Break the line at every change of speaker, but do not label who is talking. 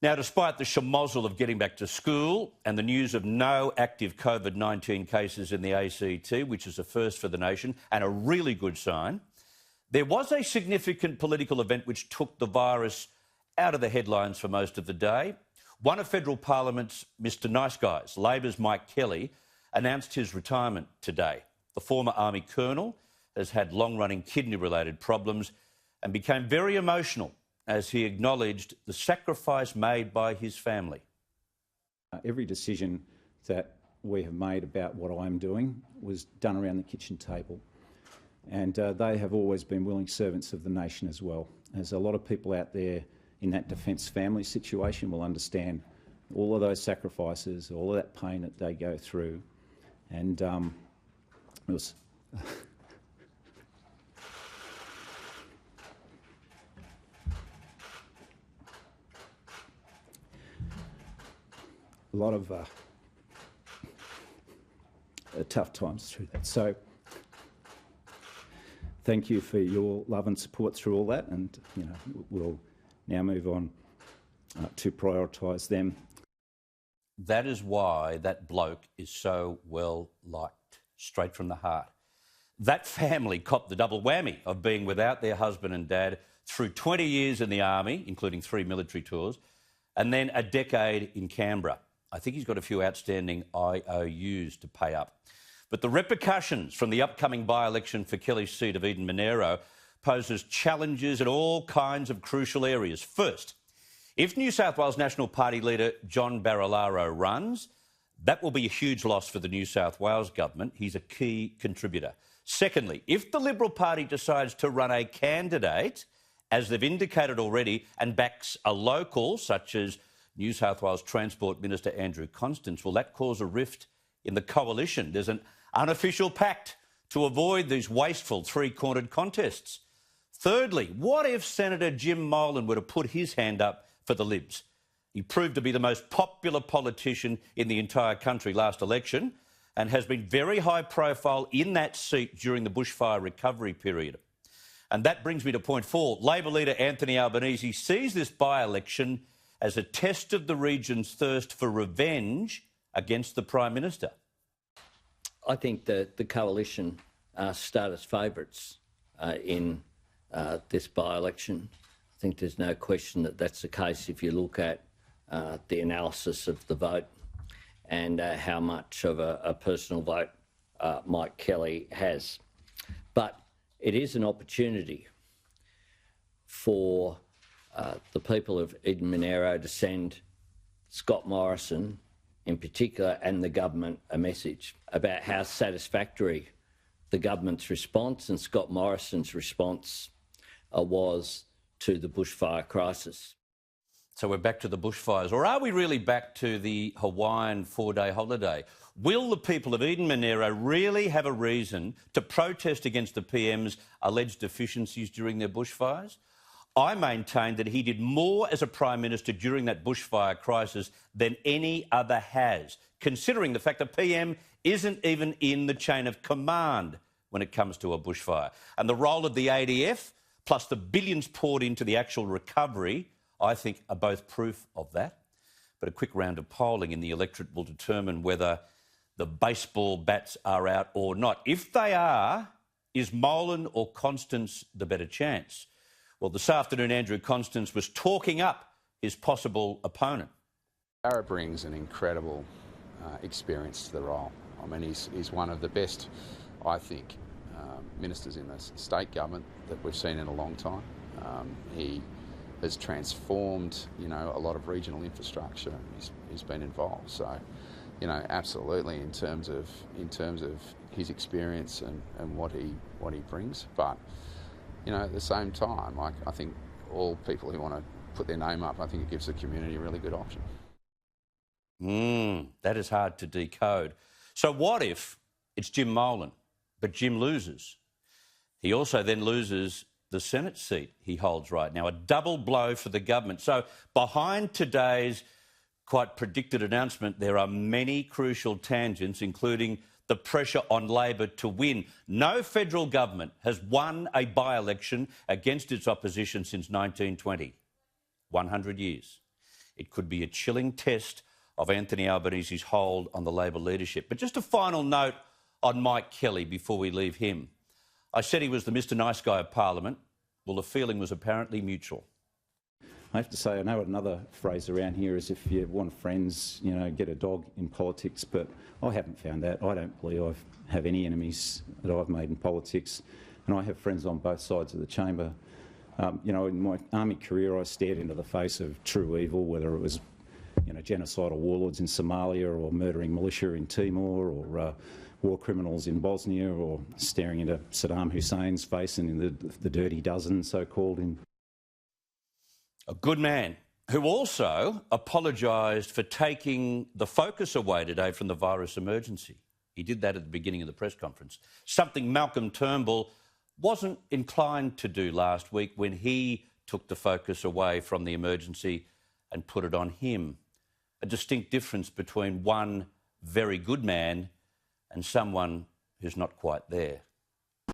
Now, despite the schmozzle of getting back to school and the news of no active COVID-19 cases in the ACT, which is a first for the nation and a really good sign, there was a significant political event which took the virus out of the headlines for most of the day. One of federal Parliament's Mr Nice Guys, Labor's Mike Kelly, announced his retirement today. The former Army Colonel has had long-running kidney-related problems and became very emotional as he acknowledged the sacrifice made by his family.
Every decision that we have made about what I'm doing was done around the kitchen table, and they have always been willing servants of the nation as well. As a lot of people out there in that defence family situation will understand all of those sacrifices, all of that pain that they go through, and it was... a lot of tough times through that. So thank you for your love and support through all that, and we'll now move on to prioritise them.
That is why that bloke is so well liked, straight from the heart. That family copped the double whammy of being without their husband and dad through 20 years in the Army, including 3 military tours, and then a decade in Canberra. I think he's got a few outstanding IOUs to pay up. But the repercussions from the upcoming by-election for Kelly's seat of Eden-Monaro poses challenges in all kinds of crucial areas. First, if New South Wales National Party leader John Barilaro runs, that will be a huge loss for the New South Wales government. He's a key contributor. Secondly, if the Liberal Party decides to run a candidate, as they've indicated already, and backs a local, such as New South Wales Transport Minister Andrew Constance, will that cause a rift in the coalition? There's an unofficial pact to avoid these wasteful three-cornered contests. Thirdly, what if Senator Jim Molan were to put his hand up for the Libs? He proved to be the most popular politician in the entire country last election and has been very high profile in that seat during the bushfire recovery period. And that brings me to point 4. Labor leader Anthony Albanese sees this by-election as a test of the region's thirst for revenge against the Prime Minister.
I think that the coalition start as favourites in this by-election. I think there's no question that that's the case if you look at the analysis of the vote and how much of a personal vote Mike Kelly has. But it is an opportunity for the people of Eden-Monaro to send Scott Morrison in particular and the government a message about how satisfactory the government's response and Scott Morrison's response was to the bushfire crisis.
So we're back to the bushfires, or are we really back to the Hawaiian 4-day holiday? Will the people of Eden-Monaro really have a reason to protest against the PM's alleged deficiencies during their bushfires? I maintain that he did more as a Prime Minister during that bushfire crisis than any other has, considering the fact that PM isn't even in the chain of command when it comes to a bushfire. And the role of the ADF, plus the billions poured into the actual recovery, I think are both proof of that. But a quick round of polling in the electorate will determine whether the baseball bats are out or not. If they are, is Molan or Constance the better chance? Well, this afternoon, Andrew Constance was talking up his possible opponent.
Barra brings an incredible experience to the role. I mean, he's one of the best, I think, ministers in the state government that we've seen in a long time. He has transformed, a lot of regional infrastructure. He's been involved. So, absolutely in terms of his experience and what he brings. But at the same time, I think all people who want to put their name up, I think it gives the community a really good option.
That is hard to decode. So what if it's Jim Molan, but Jim loses? He also then loses the Senate seat he holds right now, a double blow for the government. So behind today's quite predicted announcement, there are many crucial tangents, including the pressure on Labor to win. No federal government has won a by-election against its opposition since 1920. 100 years. It could be a chilling test of Anthony Albanese's hold on the Labor leadership. But just a final note on Mike Kelly before we leave him. I said he was the Mr Nice Guy of Parliament. Well, the feeling was apparently mutual.
I have to say, I know another phrase around here is if you want friends, you know, get a dog in politics, but I haven't found that. I don't believe I have any enemies that I've made in politics, and I have friends on both sides of the chamber. You know, in my army career, I stared into the face of true evil, whether it was, you know, genocidal warlords in Somalia or murdering militia in Timor or war criminals in Bosnia or staring into Saddam Hussein's face and in the dirty dozen, so-called, in...
A good man who also apologised for taking the focus away today from the virus emergency. He did that at the beginning of the press conference, something Malcolm Turnbull wasn't inclined to do last week when he took the focus away from the emergency and put it on him. A distinct difference between one very good man and someone who's not quite there.